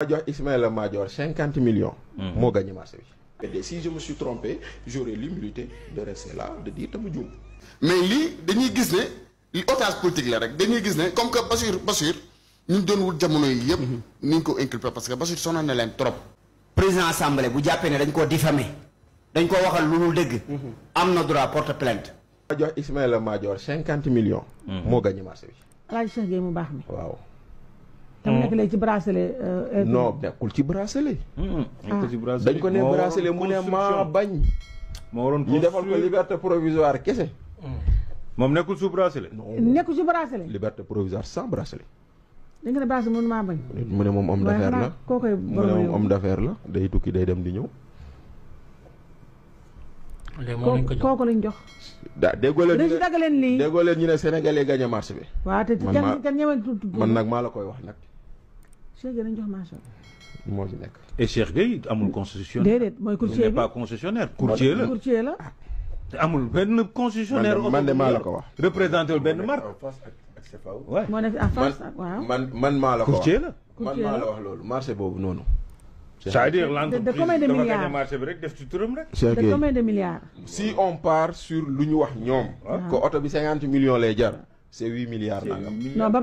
jox Ismaïla Madior 50 millions. moo gagné marché bi. Et si je me suis trompé, j'aurai l'humilité de rester là, de dire dama juum. mais lii dañuy gis ne li otage politique la rek dañuy gis ne comme que Bachir ñu doon wut jamono yi yëpp. ni ñu ko inculpé parce que Bachir sonal na leen trop. président assemblée bu jàppee ne dañ koo diffamé dañ koo waxal lu dul dëgg. am na droit porte plainte. jox Ismaïla Madior 50 millions. moo gagné marché bi. Alaaji Cheikh Gueye mu baax mi. waaw. te mu nekk léegi ci bracelet. non nekkul ci bracelet. dañ ko ne bracelet mu ne maa bañ. moo waroon ñu defal ko liberté provisoire kese. moom nekkul sous bracelet. nekkul ci bracelet. liberté provisoire sans bracelet. da nga ne bracelet mënu maa bañ. mu ne moom homme d'affaires la koo koy mu ne moom homme d'affaires la day tukki day dem di ñëw. kooku lañ jox. déggoo leen dañ si dagg leen lii. déggoo leen ñu ne Sénégalais gagné marché bi. waaw te kenn ñeme tudd. man nag maa la koy wax nag. Cheikh Gueye dañ jox marché bi. moo ci nekk. et Cheikh Gueye amul concessionnaire. déedéet mooy courtier bi il n'est pas concessionnaire. courtier la courtier la. amul benn concessionnaire. man de maa la ko wax. représenté wul benn marque. waaw moo nekk en face ak waaw. man maa la ko wax. courtier la. man maa la wax loolu marché boobu noonu. c'est-à-dire l'entreprise combien de dafa milliards gagné marché bi rek def ci turam rek. Cheikh de Gueye combien de milliards. si on part sur lu ñu wax ñoom. que oto bi 50 millions lay jar. c'est 8 milliards nangam. non ba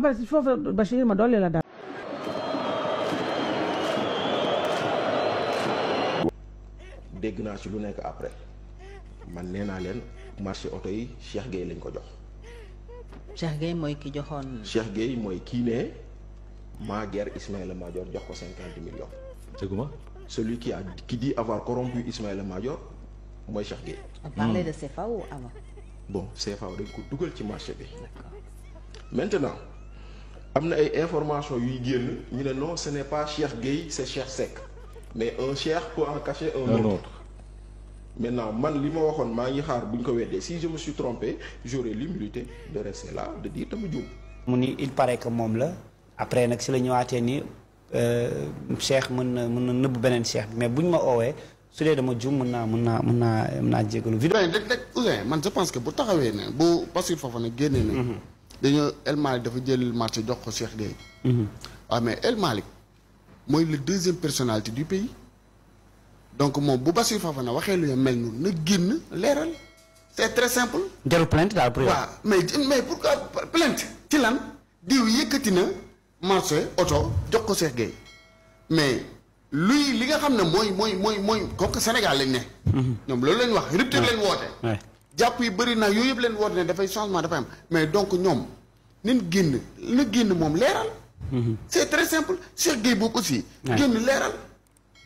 pare si foofu Bachir ma dolli la daal. dégg naa ci lu nekk après man nee naa leen marché oto yi Cheikh Gueye lañ ko jox. Cheikh Gueye mooy ki joxoon. Cheikh Gueye mooy kii ne maa guerre Ismaïla Madior jox ko 50 millions. dëgguma. celui qui dit avoir corrompu Ismaïla Madior mooy Cheikh Gueye. On parlait de CFAO avant. bon CFAO dañ ko dugal ci marché bi. D'accord. maintenant am na ay informations yuy génn ñu ne non ce n'est pas Cheikh Gueye c'est Cheikh Seck mais un Cheikh peut en cacher un autre. maintenant man li ma waxoon maa ngi xaar buñ ko weddee si je me suis trompé j'aurai l'humilité de rester là de dire dama juum. mu ni il paraît que moom la après nag si la ñëwaatee ni Cheikh mën na nëbb beneen Cheikh bi mais buñ ma oowee su dee dama juum mën naa jégalu. vidéo Ouzin man je pense que bu taxawee ne bu Bassirou Fofana génnee ne. dañoo El Malick dafa jël marché jox ko Cheikh Gueye. waaw mais El Malick mooy le deuxième personnalité du pays. donc moom bu Bassirou Fofana waxee lu mel noonu na génn leeral c'est très simple. jarul plainte daal pour yow. waaw mais pourquoi plainte ci lan diw yëkkati na marché oto jox ko Cheikh Gueye mais li nga xam ne mooy comme que Sénégal lañ ne. ñoom loolu lañ wax rupture lañ woote. jàpp yi bëri na yooyu yëpp leen woote ne dafay changement dafay am mais donc ñoom nañ génn moom leeral. c'est très simple Cheikh Gueye boobu aussi. génn leeral.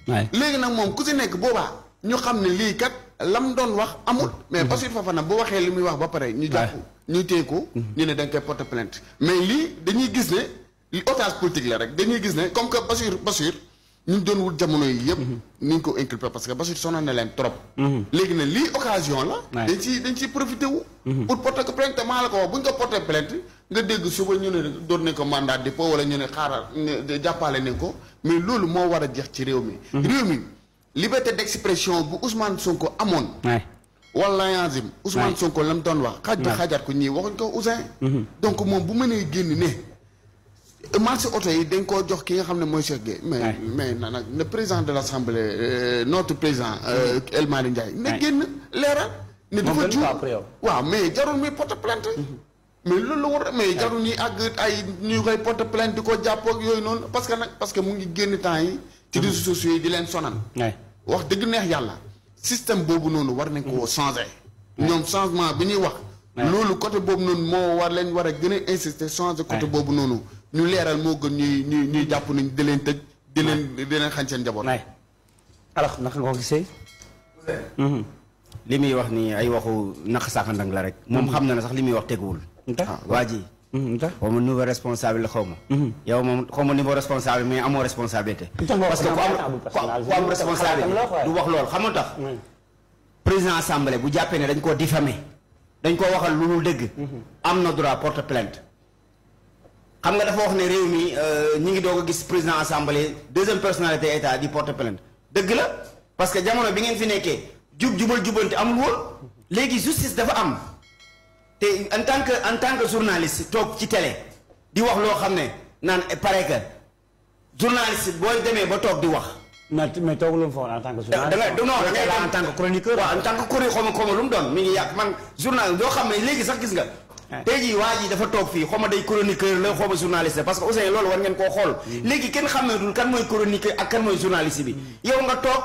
léegi nag moom ku si nekk boobaa ñu xam ne lii kat lam doon wax amul. mais Bassirou Fofana bu waxee li muy wax ba pare. ñu jàpp ñu téye ko. ñu ne da nga koy porter plainte mais lii dañuy gis ne li otage politique la rek dañuy gis ne comme que Bachir ñu doon wut jamono yi yëpp. ni ñu ko inculpé parce que Bachir sonal na leen trop. léegi nag lii occasion la. dañ ciy profité wu. pour porter ko plainte maa la ko wax bu ñu ko porter plainte nga dégg suba ñu ne doon nañ ko mandat de dépôt wala ñu ne xaaral jàppale nañ ko mais loolu moo war a jeex ci réew mi. réew mi liberté d'expression bu Ousmane Sonko amoon. wala yazim Ousmane Sonko la mu doon wax. xaajaat ko ñii waxuñ ko Ouzin. donc moom bu mënee génn ne. marché oto yi dañ koo jox ki nga xam ne mooy Cheikh Gueye. mais nag le président de l'Assemblée notre président El Malick Ndiaye. na génn leeral. ne dafa juum waaw mais jarul muy porte plainte. mais loolu la war mais jarul ñuy àgg ay ñu koy porte plainte di ko jàpp ak yooyu noonu parce que mu ngi génn temps yi. ci réseaux sociaux yi di leen sonal. wax dëgg neex yàlla. système boobu noonu war nañ koo changer. ñoom changement bi ñuy wax. loolu côté boobu noonu moo war a gën a insister changer côté boobu noonu. ñu leeral moo gën ñuy jàpp nañ di leen tëj di leen xañ seen njaboot. alors naka nga ko gisee. li muy wax ni ay waxu naq saakandang la rek. moom xam na ne sax li muy wax teguwul. waa ji. xaw ma niveau responsable la xaw ma. yow moom xaw ma niveau responsable mais amoo responsabilité. parce que ku am responsabilité du wax loolu xam nga tax. président assemblée bu jàppee ne dañ koo diffamé dañ koo waxal lu dul dëgg. am na droit porte plainte. xam nga dafa wax ne réew mi ñi ngi doog a gis président assemblée deuxième personnalité état di porte plainte dëgg la parce que jamono bi ngeen fi nekkee jubal jubante amul woon léegi justice dafa am te en tant que journaliste toog ci télé di wax loo xam ne naan paraît que journaliste boo demee ba toog di wax. mais toogul foofu en tant que journaliste. da ngay en tant que chroniqueur. waaw en tant que chroniqueur xaw ma lu mu doon mi ngi yàq man journal doo xam ne léegi sax gis nga. tey jii waa ji dafa toog fii xaw ma day chroniqueur la xaw ma journaliste parce que aussi loolu war ngeen koo xool. léegi kenn xàmmeetul kan mooy chroniqueur ak kan mooy journaliste bi. yow nga toog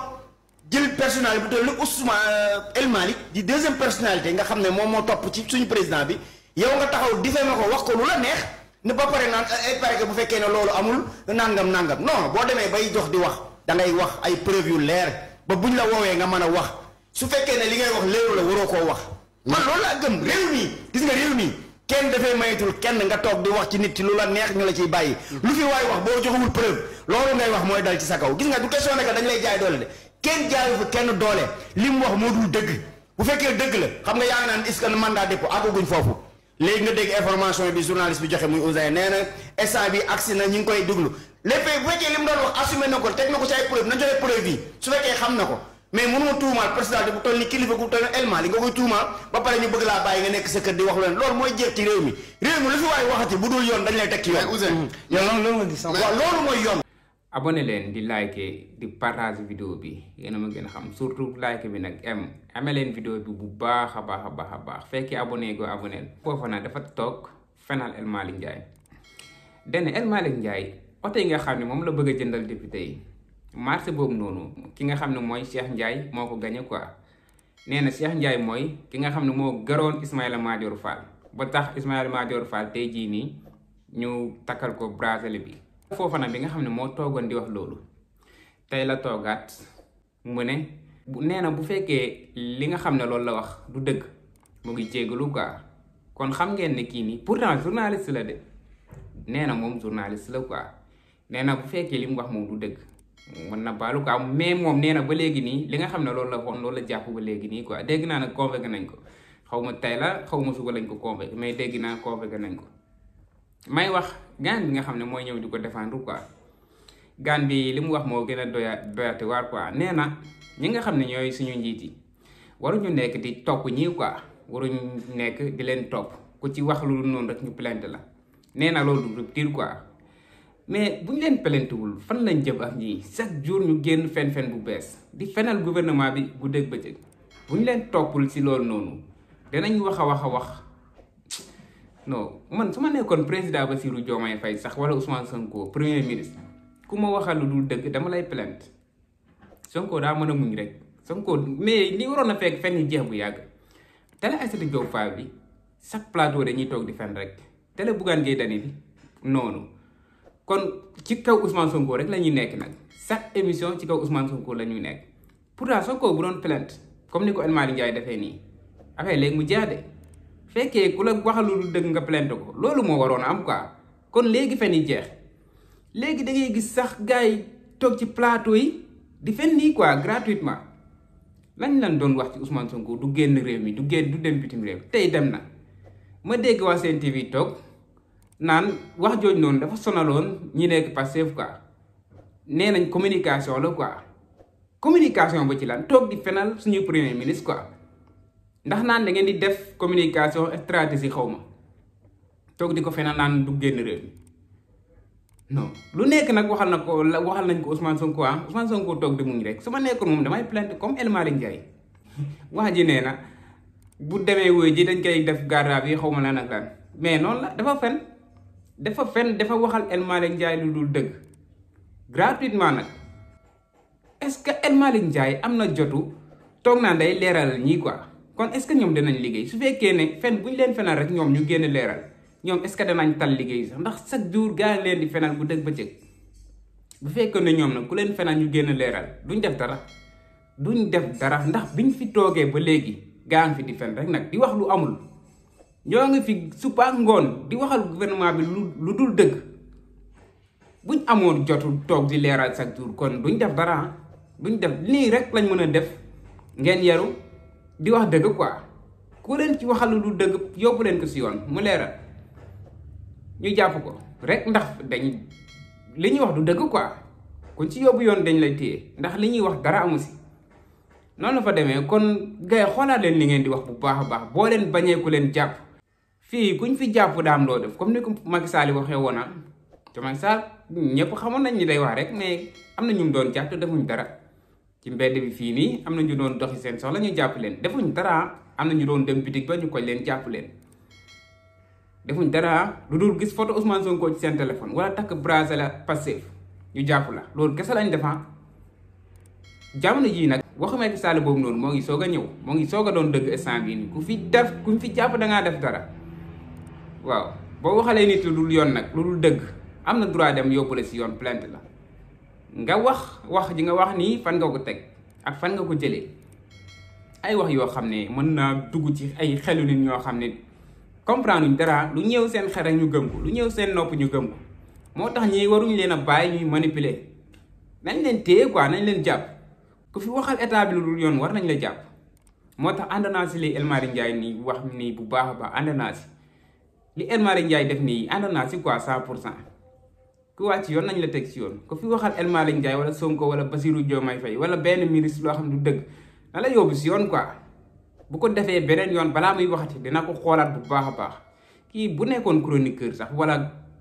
jël personnalité bu toll ni Ousmane El Malick di deuxième personnalité nga xam ne moom moo topp ci suñu président bi yow nga taxaw diffamé ko wax ko lu la neex ne ba pare naan ay pare que bu fekkee ne loolu amul nangam non boo demee bay jox di wax da ngay wax ay preuve yu leer ba buñ la woowee nga mën a wax su fekkee ne li ngay wax léeru la waroo koo wax. man loolu laa gëm réew mi gis nga réew mi kenn dafay mayitul kenn nga toog di wax ci nit ci lu la neex ñu la ciy bàyyi lu fi waay wax boo joxewul preuve loolu ngay wax mooy dal ci sa kaw gis nga du question ne que dañ lay jaay doole de kenn jaayu fi kenn doole li mu wax moo dul dëgg bu fekkee dëgg la xam nga yaa ngi naan est-ce que mandat dépôt àgguñ foofu léegi nga dégg information bi journaliste bi joxe muy Ousseyn nee na instant bi agsi na ñu ngi koy déglu lépp bu fekkee li mu doon wax assumé na ko teg na ko ci ay preuve na joxe preuve yi su fekkee xam na ko mais mënuma tuumaal président bu toll ni kilifa bu toll ni El Malick nga koy tuumaal ba pare ñu bëgg laa bàyyi nga nekk sa kër di wax leen loolu mooy jeex ci réew mi lu fi waay waxati bu dul yoon dañ lay teg ci yoon. yow loolu nga gis sax waaw loolu mooy yoon. abonné leen di liker di partage vidéo bi yéen a ma gën a xam surtout like bi nag amee leen vidéo bi bu baax a baax fekkee abonné go abonné foofu nag dafa toog fenal El Malick Ndiaye dene El Malick Ndiaye oto yi nga xam ne moom la bëgg a jëndal député yi marché boobu noonu ki nga xam ne mooy Cheikh Ndiaye moo ko gagné quoi nee na Cheikh Ndiaye mooy ki nga xam ne moo garoon Ismaïla Madior Fall ba tax Ismaïla Madior Fall tey jii nii ñu takkal ko bracelet bi. foofa nag bi nga xam ne moo toogoon di wax loolu tey la toogaat mu ne nee na bu fekkee li nga xam ne loolu la wax du dëgg mu ngi jégalu quoi kon xam ngeen ne kii nii pourtant journaliste la de nee na moom journaliste la quoi nee na bu fekkee li mu wax moom du dëgg. mën na baalu quoi mais moom nee na ba léegi nii li nga xam ne loolu la waxoon loolu la jàpp ba léegi nii quoi dégg naa nag convoqué nañ ko xaw ma tey la xaw ma suba lañ ko convoqué mais dégg naa convoqué nañ ko may wax gaan bi nga xam ne mooy ñëw di ko défendre quoi gaan bi li mu wax moo gën a doyati waar quoi nee na ñi nga xam ne ñooy suñu njiit yi waruñu nekk di topp ñii quoi waruñu nekk di leen topp ku ci wax lu noonu rek ñu plainte la nee na loolu du rupture quoi mais bu ñu leen pelentewul fan lañ jëm ak ñii chaque jour ñu génn fen bu bees di fenal gouvernement bi bu dégg bëccëg bu ñu leen toppul si loolu noonu dinañ wax a wax non man su ma nekkoon président Bassirou Diomaye Faye sax wala Ousmane Sonko premier ministre ku ma waxal lu dul dëgg dama lay plainte Sonko daa mën a muñ rek Sonko mais li waroon a fekk fen yi jeex bu yàgg télé Aïssatou Diop Fall bi chaque plateau dañuy toog di fen rek télé Bougane Gueye Dany bi noonu kon ci kaw Ousmane Sonko rek la ñuy nekk nag chaque émission ci kaw Ousmane Sonko la ñuy nekk pourtant Sonko bu doon plainte comme ni ko El Malick Ndiaye defee nii affaire léegi mu jaade fekkee ku la waxalu lu dëgg nga plainte ko loolu moo waroon a am quoi kon léegi fen yi jeex léegi da ngay gis sax gars yi toog ci plateau yi di fen nii quoi gratuitement lañ doon wax ci Ousmane Sonko du génn réew mi du dem bitim réew tey dem na ma dégg waa Sen TV toog naan wax jooj noonu dafa sonaloon ñi nekk Pastef quoi nee nañ communication la quoi communication ba ci lan toog di fenal suñu premier ministre quoi ndax naan da ngeen di def communication stratégie xaw ma toog di ko fenal naan du génn réew mi non lu nekk nag waxal nañ ko Ousmane Sonko Ousmane Sonko toog di muñ rek su ma nekkoon moom damay plainte comme El Malick Ndiaye wax ji nee na bu demee wuy ji dañ koy def garda bi xaw ma lan ak lan mais noonu la dafa dafa waxal El Malick Ndiaye lu dul dëgg gratuitement nag est-ce que El Malick Ndiaye am na jotu toog naa day leeral ñii quoi kon est-ce que ñoom danañ liggéey su fekkee ne fen bu ñu leen fenal rek ñoom ñu génn leeral ñoom est-ce que danañ tal liggéey sax ndax chaque jour gaa leen di fenal bu dëgg bëccëg bu fekkee ne ñoom nag ku leen fenal ñu génn leeral duñ def dara ndax biñ fi toogee ba léegi gaa ngi fi di fen rek nag di wax lu amul ñoo ngi fi suba ak ngoon di waxal gouvernement bi lu dul dëgg buñ amoon jotu toog di leeral chaque jour kon duñ def dara duñ def nii rek lañ mën a def ngeen yaru di wax dëgg quoi ku leen ci waxal lu dul dëgg yóbbu leen ko si yoon mu leeral ñu jàpp ko rek ndax li ñuy wax du dëgg quoi kon ci yóbbu yoon dañ lay téye ndax li ñuy wax dara amu si noonu la fa demee kon gars yi xoolaat leen li ngeen di wax bu baax a baax boo leen bañee ku leen jàpp fii kuñ fi jàpp daam loo def comme ni ko Macky Sall waxee woon Diomaye Sarr ñëpp xamoon nañ ni day wax rek mais am na ñu doon jàpp te defuñ dara ci mbedd bi fii nii am na ñu doon doxi seen soxla ñu jàpp leen defuñ dara am na ñu doon dem bitig ba ñu koy leen jàpp leen defuñ dara lu dul gis photo Ousmane Sonko ci seen téléphone wala takk bracelet la Pastef ñu jàpp la loolu kese lañ defan jamono jii nag waxu Macky Sall boobu noonu moo ngi soog a ñëw moo ngi soog a doon dëgg instant bii nii ku fi jàpp dangaa def dara waaw boo waxalee nit lu dul yoon nag lu dul dëgg am na droit dem yóbbu la si yoon plainte la nga wax ji nga wax nii fan nga ko teg ak fan nga ko jëlee ay wax yoo xam ne mën naa dugg ci ay xelu nit ñoo xam ne comprendre luñ dara lu ñëw seen xel ñu gëm ko lu ñëw seen nopp ñu gëm ko moo tax ñi waruñ leen a bàyyi ñuy manipuler nañ leen téye quoi nañ leen jàpp ku fi waxal état bi lu dul yoon war nañ la jàpp moo tax ànd naa si li El Malick Ndiaye nii wax nii bu baax a baax ànd naa si li El Malick Ndiaye def nii ànd naa si quoi 100% ku wàcc yoon nañ la teg si yoon ku fi waxal El Malick Ndiaye wala Sonko wala Bassirou Diomaye Faye wala benn ministre loo xam ne du dëgg na la yóbbu si yoon quoi bu ko defee beneen yoon balaa muy waxati dina ko xoolaat bu baax a baax kii bu nekkoon chroniqueur sax wala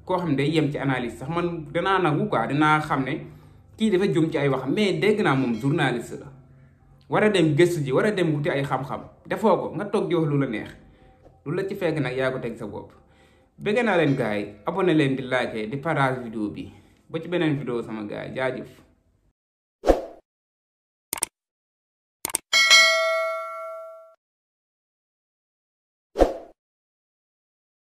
koo xam ne day yem ci analyse sax man danaa nangu quoi dinaa xam ne kii dafa jum ci ay waxam mais dégg naa moom journaliste la war a dem gëstu ji war a dem wuti ay xam-xam defoo ko nga toog di wax lu la neex lu la ci fekk nag yaa ko teg sa bopp bëgg naa leen gars yi abonné leen di like di partage vidéo bi ba ci beneen vidéo sama gars yi jaajëf